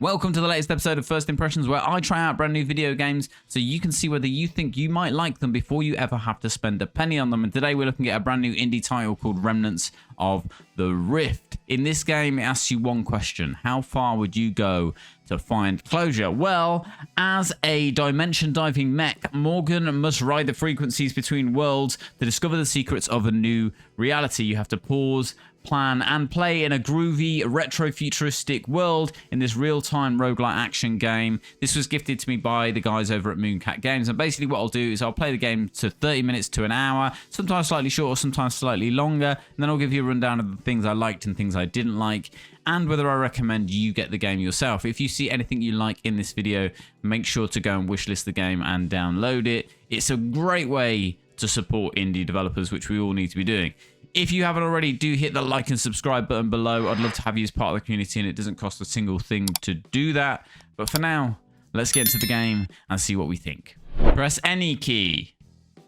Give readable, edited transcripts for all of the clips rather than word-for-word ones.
Welcome to the latest episode of First Impressions, where I try out brand new video games so you can see whether you think you might like them before you ever have to spend a penny on them. And today we're looking at a brand new indie title called Remnants of the Rift. In this game, it asks you one question: how far would you go to find closure? Well, as a dimension diving mech, Morgan must ride the frequencies between worlds to discover the secrets of a new reality. You have to pause, plan, and play in a groovy, retro-futuristic world in this real-time roguelike action game. This was gifted to me by the guys over at Mooncat Games, and basically what I'll do is I'll play the game to 30 minutes to an hour, sometimes slightly shorter, sometimes slightly longer, and then I'll give you a rundown of the things I liked and things I didn't like, and whether I recommend you get the game yourself. If you see anything you like in this video, make sure to go and wishlist the game and download it. It's a great way to support indie developers, which we all need to be doing. If you haven't already, do hit the like and subscribe button below. I'd love to have you as part of the community, and it doesn't cost a single thing to do that. But for now, let's get into the game and see what we think. Press any key.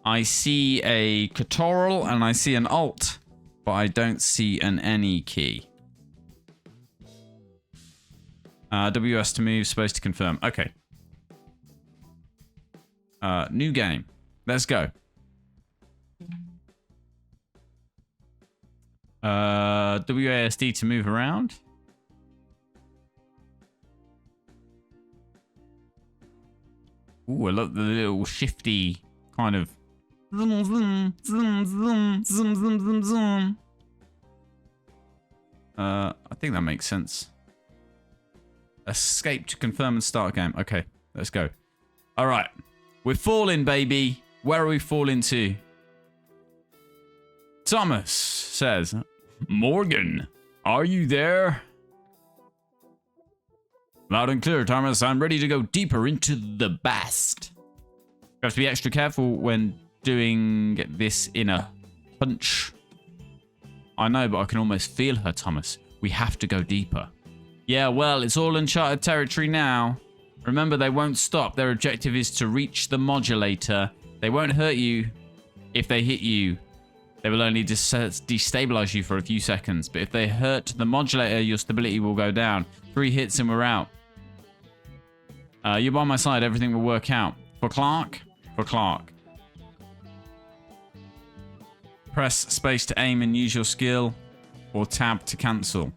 I see a Ctrl and I see an Alt, but I don't see an any key. WS to move, space to confirm. Okay. New game. Let's go. WASD to move around. Ooh, I love the little shifty kind of zoom, zoom, zoom, zoom, zoom, zoom, zoom, zoom. I think that makes sense. Escape to confirm and start game. Okay, let's go. All right, we're falling, baby. Where are we falling to? Thomas says, Morgan, are you there? Loud and clear, Thomas. I'm ready to go deeper into the bast. You have to be extra careful when doing this in a hunch. I know, but I can almost feel her, Thomas. We have to go deeper. Yeah, well, it's all uncharted territory now. Remember, they won't stop. Their objective is to reach the modulator. They won't hurt you if they hit you. They will only destabilize you for a few seconds. But if they hurt the modulator, your stability will go down. 3 hits and we're out. You're by my side. Everything will work out. For Clark? For Clark. Press space to aim and use your skill. Or tab to cancel.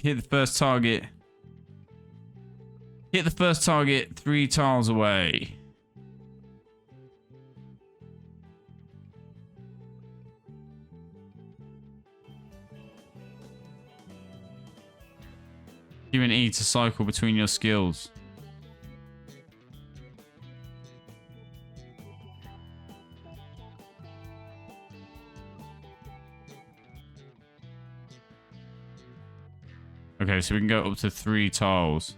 Hit the first target. Hit the first target 3 tiles away. Q and E to cycle between your skills. Okay, so we can go up to 3 tiles.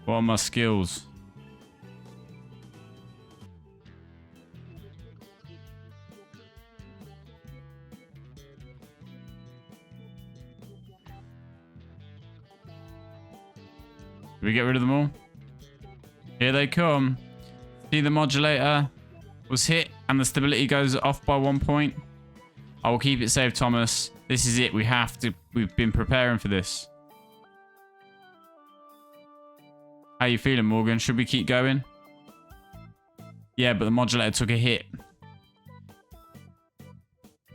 What are my skills? Did we get rid of them all? Here they come. See, the modulator was hit and the stability goes off by 1 point. I will keep it safe, Thomas. This is it. We have to. We've been preparing for this. How you feeling, Morgan? Should we keep going? Yeah, but the modulator took a hit.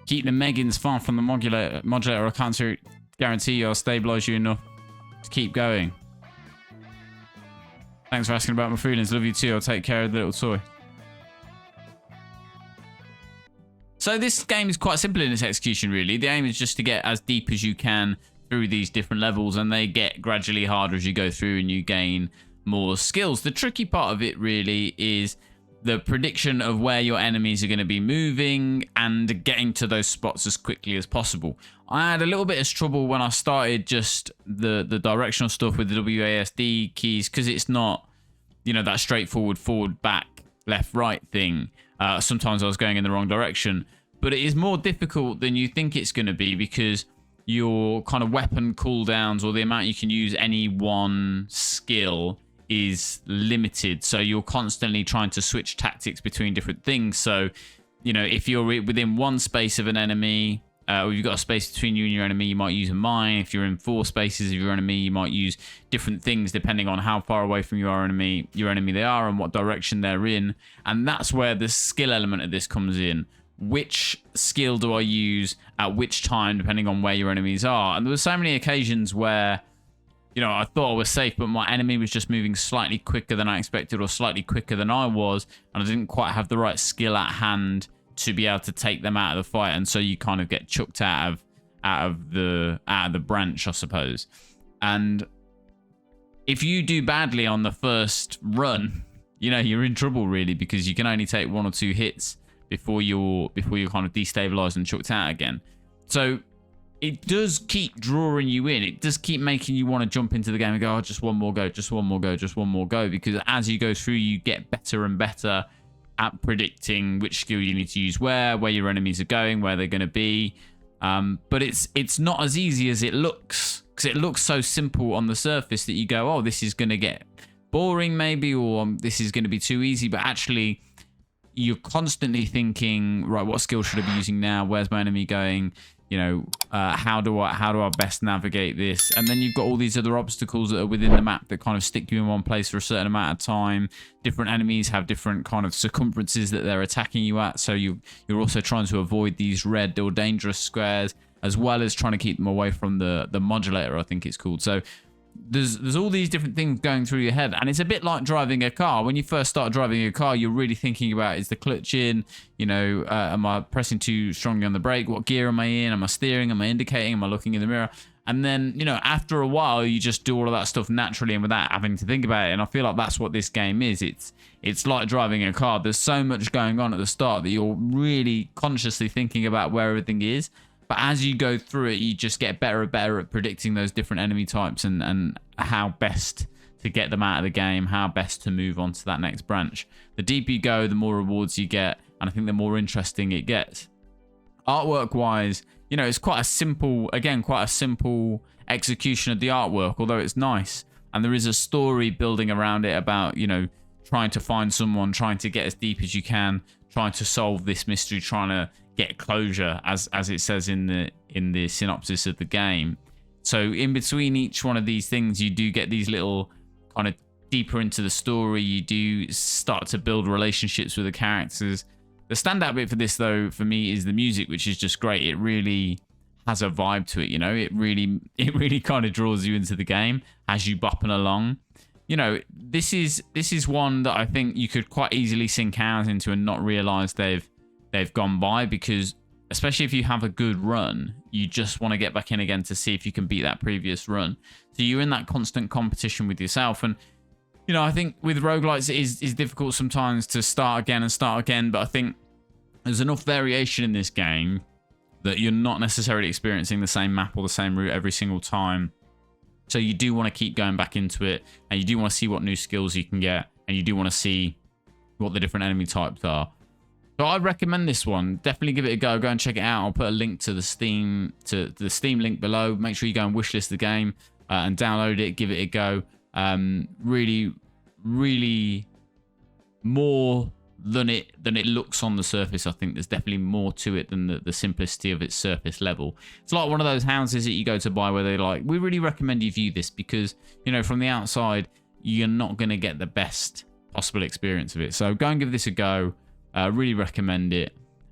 Keep the Megans far from the modulator. I can't guarantee you I'll stabilize you enough to keep going. Thanks for asking about my feelings. Love you too. I'll take care of the little toy. So this game is quite simple in its execution, really. The aim is just to get as deep as you can through these different levels, and they get gradually harder as you go through and you gain more skills. The tricky part of it really is the prediction of where your enemies are going to be moving and getting to those spots as quickly as possible. I had a little bit of trouble when I started just the directional stuff with the WASD keys, because it's not, you know, that straightforward forward, back, left, right thing. Sometimes I was going in the wrong direction, but it is more difficult than you think it's going to be, because your kind of weapon cooldowns, or the amount you can use any one skill, is limited. So you're constantly trying to switch tactics between different things. So, you know, if you're within one space of an enemy, or you've got a space between you and your enemy, you might use a mine. If you're in 4 spaces of your enemy, you might use different things depending on how far away from your enemy they are and what direction they're in. And that's where the skill element of this comes in. Which skill do I use at which time, depending on where your enemies are? And there were so many occasions where, you know, I thought I was safe, but my enemy was just moving slightly quicker than I expected, or slightly quicker than I was, and I didn't quite have the right skill at hand to be able to take them out of the fight, and so you kind of get chucked out of the branch, I suppose. And if you do badly on the first run, you know, you're in trouble really, because you can only take 1 or 2 hits before you're kind of destabilized and chucked out again. So it does keep drawing you in. It does keep making you want to jump into the game and go, oh, just one more go, just one more go, just one more go. Because as you go through, you get better and better at predicting which skill you need to use where your enemies are going, where they're going to be. But it's not as easy as it looks, because it looks so simple on the surface that you go, oh, this is going to get boring maybe, or this is going to be too easy. But actually, you're constantly thinking, right, what skill should I be using now? Where's my enemy going? You know, how do I best navigate this? And then you've got all these other obstacles that are within the map that kind of stick you in one place for a certain amount of time. Different enemies have different kind of circumferences that they're attacking you at, so you're also trying to avoid these red or dangerous squares, as well as trying to keep them away from the modulator, I think it's called. So there's all these different things going through your head, and it's a bit like driving a car. When you first start driving a car, you're really thinking about, is the clutch in? You know, am I pressing too strongly on the brake? What gear am I in? Am I steering? Am I indicating? Am I looking in the mirror? And then, you know, after a while, you just do all of that stuff naturally and without having to think about it. And I feel like that's what this game is. It's like driving a car. There's so much going on at the start that you're really consciously thinking about where everything is. But as you go through it, you just get better and better at predicting those different enemy types and how best to get them out of the game, how best to move on to that next branch. The deeper you go, the more rewards you get, and I think the more interesting it gets. Artwork-wise, you know, it's quite a simple execution of the artwork, although it's nice. And there is a story building around it about, you know, trying to find someone, trying to get as deep as you can, trying to solve this mystery, trying to get closure, as it says in the synopsis of the game. So in between each one of these things, you do get these little kind of deeper into the story. You do start to build relationships with the characters. The standout bit for this, though, for me, is the music, which is just great. It really has a vibe to it, you know. It really kind of draws you into the game as you bopping along. You know, this is one that I think you could quite easily sink hours into and not realize they've gone by, because especially if you have a good run, you just want to get back in again to see if you can beat that previous run. So you're in that constant competition with yourself. And, you know, I think with roguelites, it is difficult sometimes to start again, but I think there's enough variation in this game that you're not necessarily experiencing the same map or the same route every single time. So you do want to keep going back into it, and you do want to see what new skills you can get, and you do want to see what the different enemy types are. So I'd recommend this one. Definitely give it a go. Go and check it out. I'll put a link to the Steam link below. Make sure you go and wishlist the game and download it. Give it a go. Really, really more than it looks on the surface. I think there's definitely more to it than the simplicity of its surface level. It's like one of those houses that you go to buy where they're like, we really recommend you view this, because, you know, from the outside, you're not going to get the best possible experience of it. So go and give this a go. Really recommend it.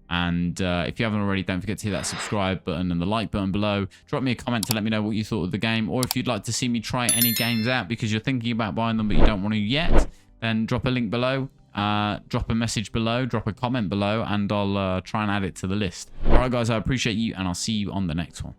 And if you haven't already, don't forget to hit that subscribe button and the like button below. Drop me a comment to let me know what you thought of the game, or if you'd like to see me try any games out because you're thinking about buying them but you don't want to yet, then drop a link below, drop a message below, drop a comment below, and I'll try and add it to the list. Alright guys, I appreciate you, and I'll see you on the next one.